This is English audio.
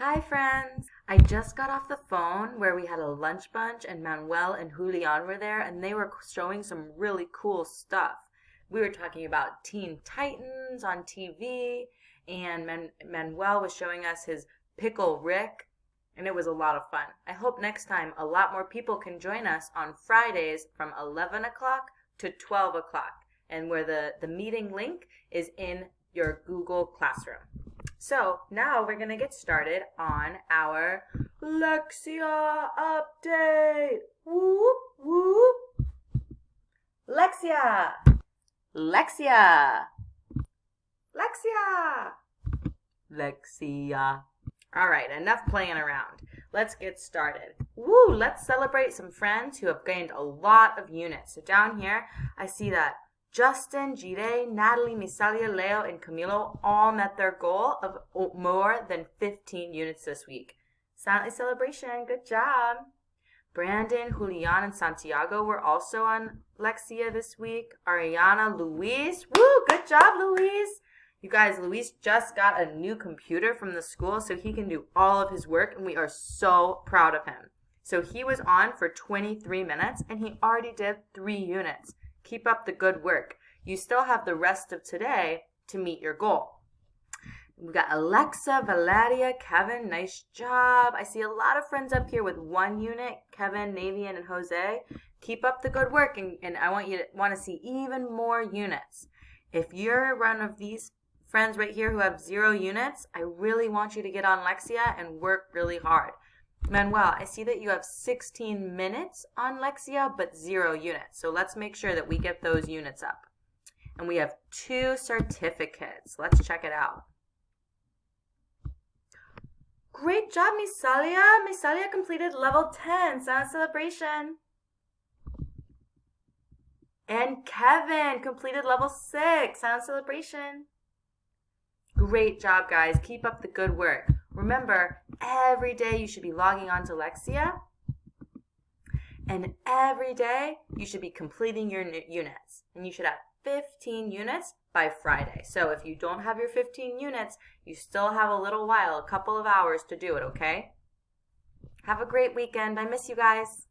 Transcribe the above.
Hi, friends! I just got off the phone where we had a lunch bunch, and Manuel and Julian were there, and they were showing some really cool stuff. We were talking about Teen Titans on TV, and Manuel was showing us his Pickle Rick, and it was a lot of fun. I hope next time a lot more people can join us on Fridays from 11 o'clock to 12 o'clock, and where the meeting link is in your Google Classroom. So now we're going to get started on our lexia update. Whoop, whoop. Lexia. Lexia. Lexia. Lexia. All right, enough playing around. Let's get started. Woo, let's celebrate some friends who have gained a lot of units. So down here, I see that Justin, Jire, Natalie, Misalia, Leo, and Camilo all met their goal of more than 15 units this week. Silently celebration, good job. Brandon, Julian, and Santiago were also on Lexia this week. Ariana, Luis, woo, good job, Luis. You guys, Luis just got a new computer from the school so he can do all of his work, and we are so proud of him. So he was on for 23 minutes, and he already did 3 units. Keep up the good work. You still have the rest of today to meet your goal. We've got Alexa, Valeria, Kevin, nice job. I see a lot of friends up here with 1 unit, Kevin, Navian, and Jose. Keep up the good work, and I want to see even more units. If you're one of these friends right here who have 0 units, I really want you to get on Lexia and work really hard. Manuel, I see that you have 16 minutes on Lexia, but 0 units. So let's make sure that we get those units up. And we have 2 certificates. Let's check it out. Great job, Misalia. Misalia completed level 10, Silent Celebration. And Kevin completed level 6, Silent Celebration. Great job, guys. Keep up the good work. Remember, every day you should be logging on to Lexia, and every day you should be completing your units. And you should have 15 units by Friday. So if you don't have your 15 units, you still have a little while, a couple of hours to do it, okay? Have a great weekend. I miss you guys.